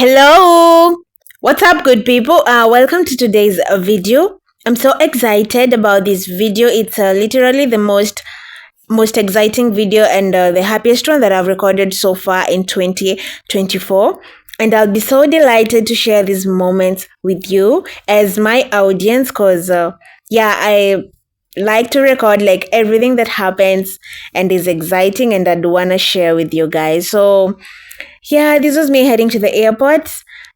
Hello, what's up, good people? Welcome to today's video. I'm so excited about this video. It's literally the most exciting video and the happiest one that I've recorded so far in 2024. And I'll be so delighted to share these moments with you as my audience, because I like to record like everything that happens and is exciting, and I'd want to share with you guys. So yeah, this was me heading to the airport.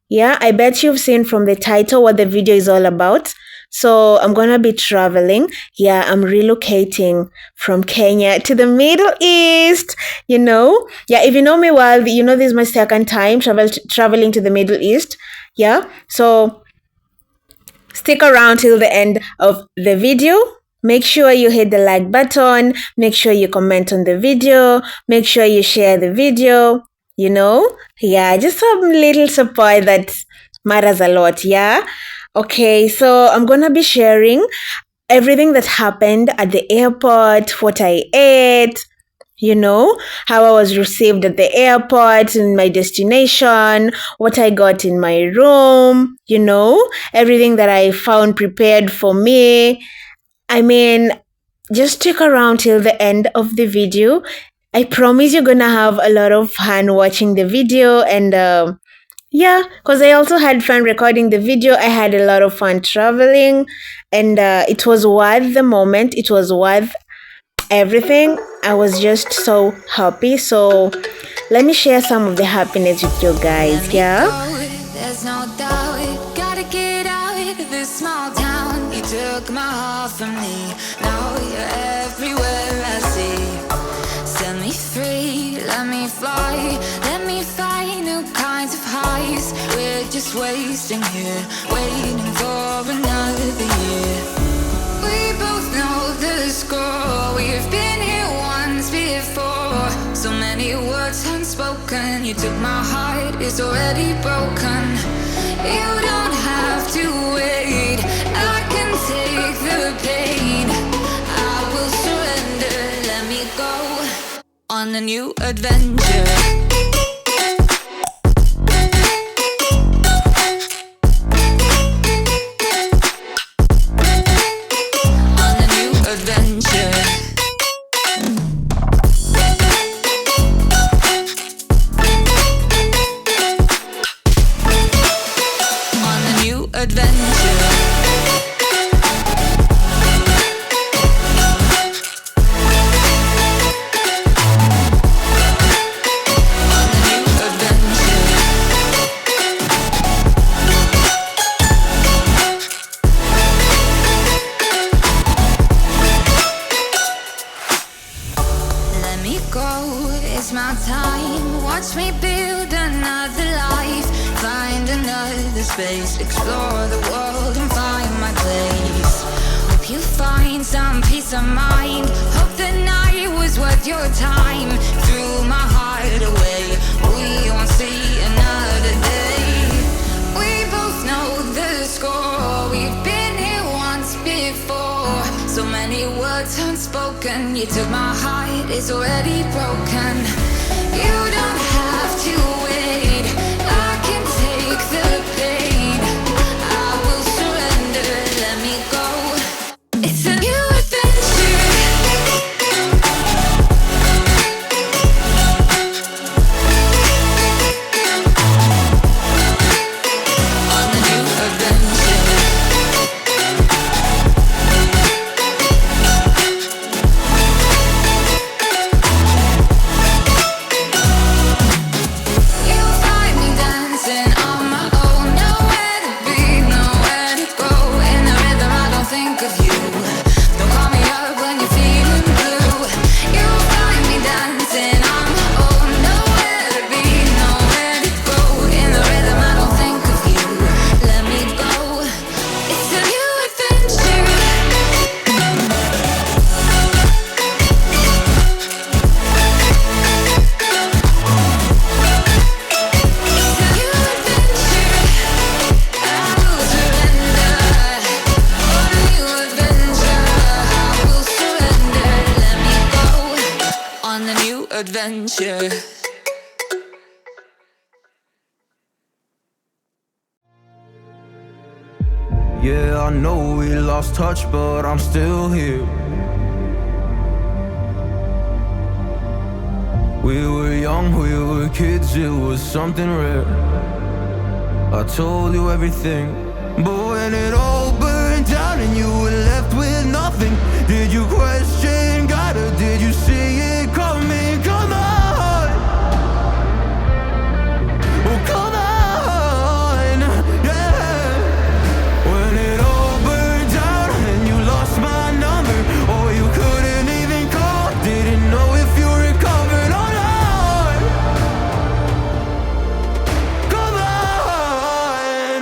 Yeah, I bet you've seen from the title what the video is all about. So I'm gonna be traveling. Yeah, I'm relocating from Kenya to the Middle East. Yeah, if you know me well, you know this is my second time traveling to the Middle East. Yeah, so stick around till the end of the video. Make sure you hit the like button. Make sure you comment on the video. Make sure you share the video. Yeah, just some little support that matters a lot. Yeah. Okay, so I'm gonna be sharing everything that happened at the airport, what I ate, how I was received at the airport in my destination, what I got in my room, everything that I found prepared for me. I mean, just stick around till the end of the video. I promise you're gonna have a lot of fun watching the video, and because I also had fun recording the video. I had a lot of fun traveling, and it was worth the moment. It was worth everything. I was just so happy. So let me share some of the happiness with you guys. Yeah. There's no doubt, gotta get out of this small town. You took my heart from me, now you're everywhere I see. Set me free, let me fly, let me find new kinds of highs. We're just wasting here, waiting for another year. We both know the score, we've been here once before. So many words unspoken, you took my heart, it's already broken. You don't have to wait, I can take the pain. I will surrender, let me go on a new adventure. It's my time, watch me build another life. Find another space, explore the world and find my place. Hope you find some peace of mind, hope the night was worth your time. Threw my heart away, we won't see another day. We both know the score, we've been here once before. So many words unspoken, you took my heart, it's already broken. You don't have to wait, I can take the pain. I will surrender, let me go. It's a new adventure. On a new adventure. Adventure. Yeah, I know we lost touch, but I'm still here. We were young, we were kids, it was something rare. I told you everything, but when it all burned down and you were left with nothing, did you question God or did you see it coming? Come on, oh come on, yeah. When it all burned down and you lost my number, or you couldn't even call, didn't know if you recovered or not. Come on.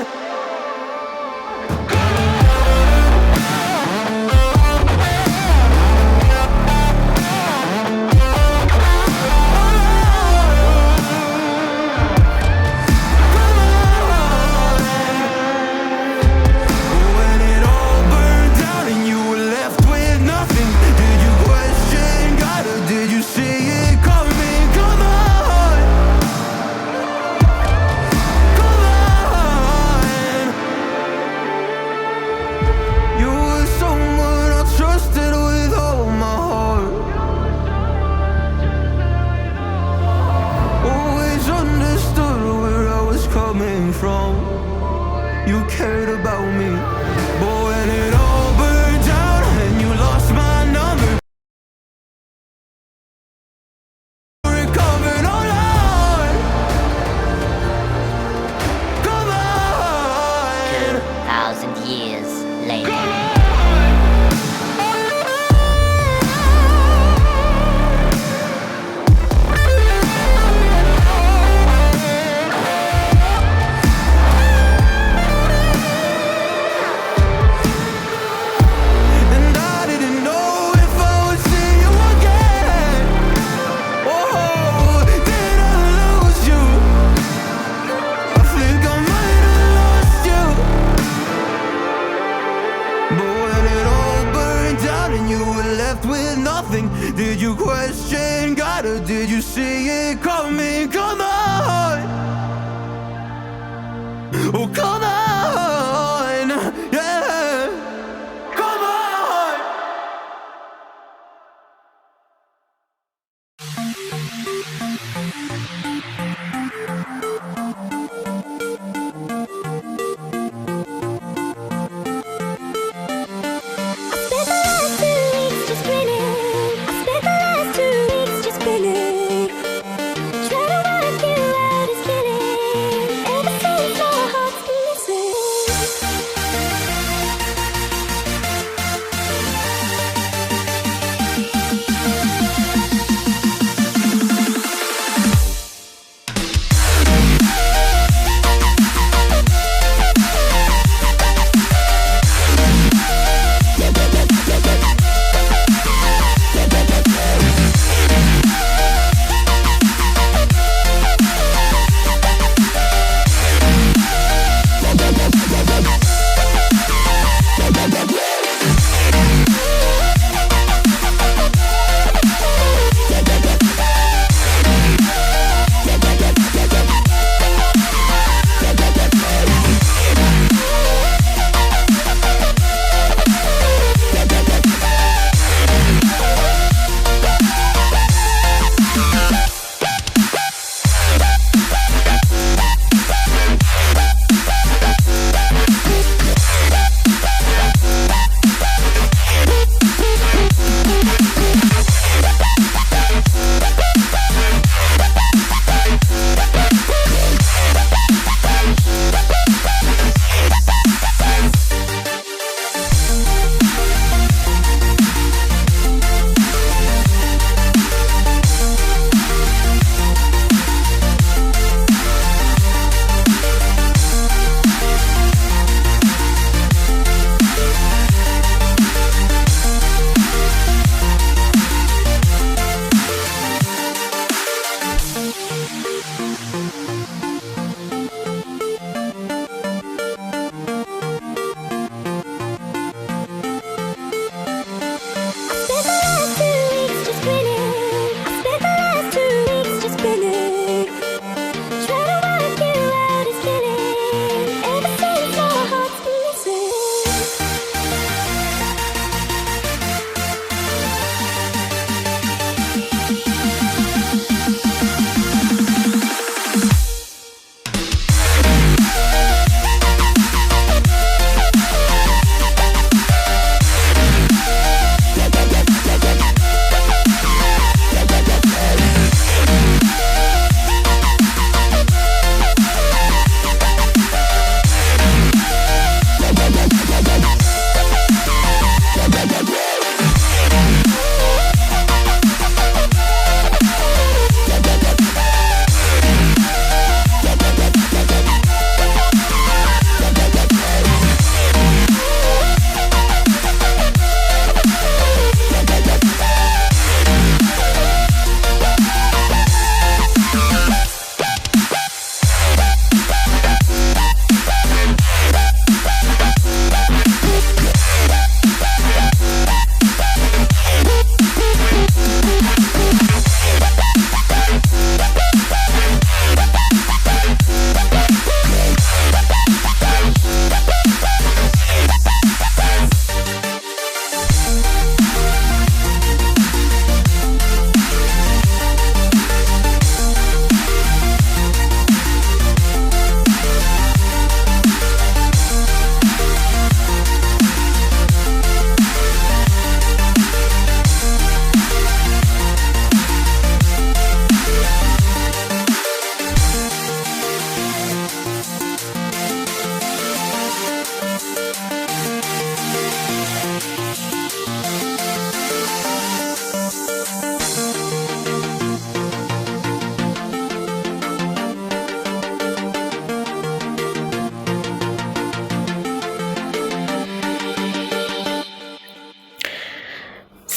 When it all burned down and you were left with nothing, did you question God or did you see it coming? Come on, come on. You were someone I trusted with all my heart. Always understood where I was coming from. You cared about me, but when it all burned down and you lost my number, recovered all on. Come on. 2,000 years later. And I didn't know if I would see you again. Oh, did I lose you? I think I might have lost you. But when it all burned down and you were left with nothing, did you question God or did you see it coming? Come on, oh come on, yeah, come on. Trying to work you out is killing. Ever since my heart's been missing.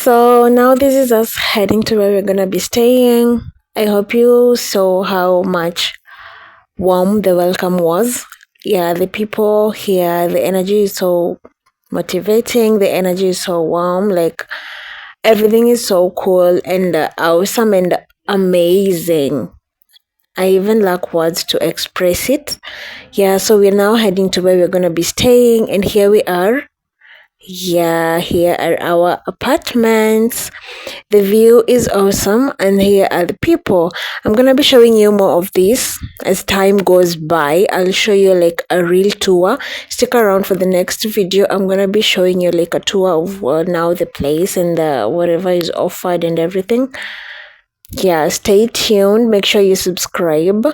So now this is us heading to where we're gonna be staying. I hope you saw how much warm the welcome was. Yeah, the people here, the energy is so motivating, the energy is so warm, like everything is so cool and awesome and amazing. I even lack words to express it. Yeah, so we're now heading to where we're gonna be staying, and here we are. Yeah, here are our apartments. The view is awesome, and here are the people. I'm gonna be showing you more of this as time goes by. I'll show you like a real tour. Stick around for the next video. I'm gonna be showing you like a tour of now the place and whatever is offered and everything. Yeah, stay tuned. Make sure you subscribe.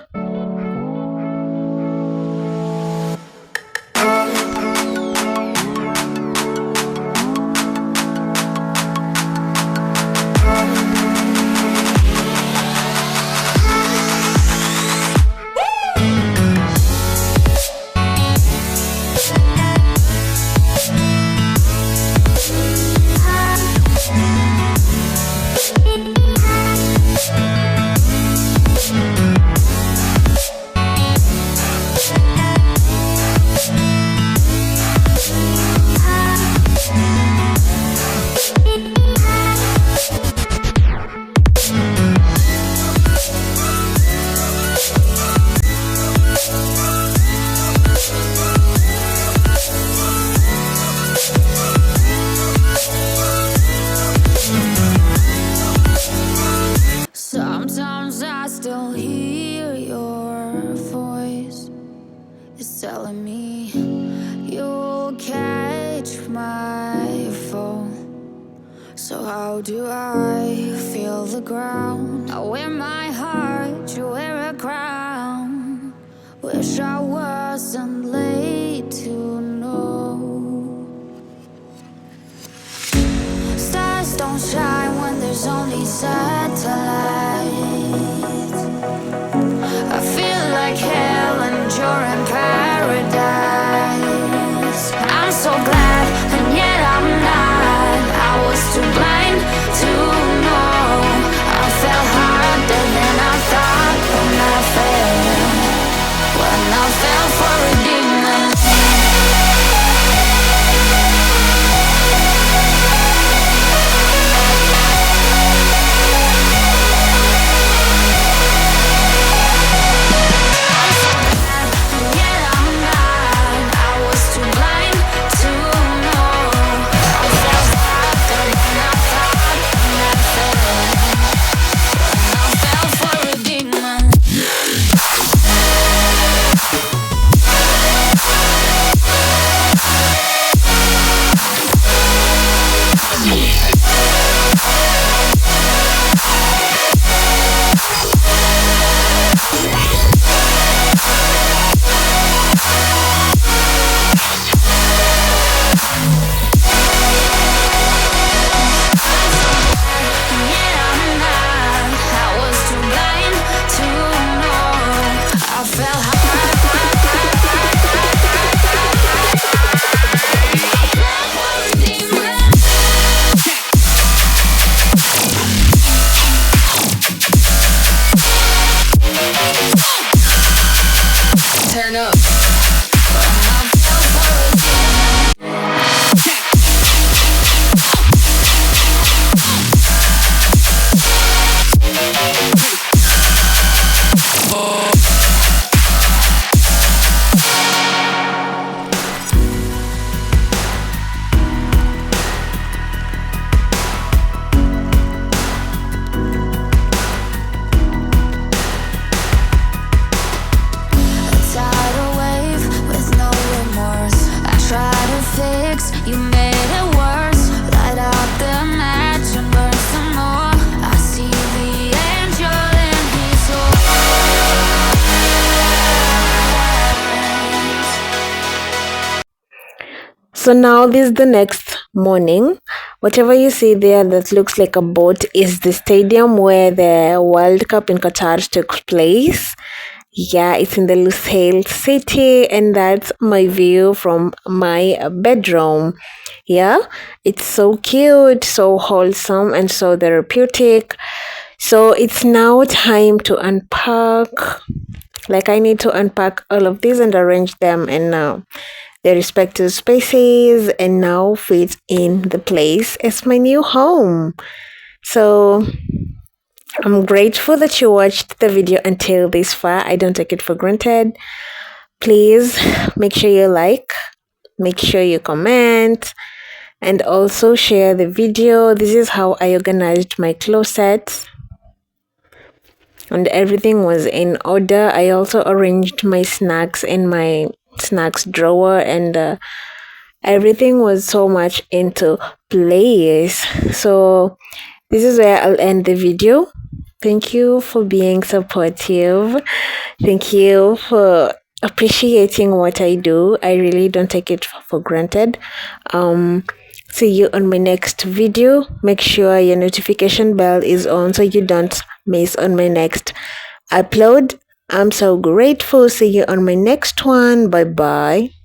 Sometimes I still hear your voice. It's telling me you'll catch my fall. So how do I feel the ground? I wear my heart, you wear a crown. Wish I wasn't late to know. Stars don't shine when there's only satellites. I feel like hell and you're in paradise. I'm so glad and yet I'm not. I was too blind to know. I fell harder than I thought when I fell for a demon. You made it worse. Light up the match and burn some more. I see the angel in his eyes. So now this is the next morning. Whatever you see there that looks like a boat is the stadium where the World Cup in Qatar took place. Yeah, it's in the Lusail city, and that's my view from my bedroom. Yeah, it's so cute, so wholesome, and so therapeutic. So it's now time to unpack. Like, I need to unpack all of these and arrange them in their respective spaces, and now fit in the place as my new home. So I'm grateful that you watched the video until this far. I don't take it for granted. Please make sure you like, make sure you comment, and also share the video. This is how I organized my closet, and everything was in order. I also arranged my snacks in my snacks drawer, and everything was so much into place. So this is where I'll end the video. Thank you for being supportive. Thank you for appreciating what I do. I really don't take it for granted. See you on my next video. Make sure your notification bell is on so you don't miss on my next upload. I'm so grateful. See you on my next one. Bye bye.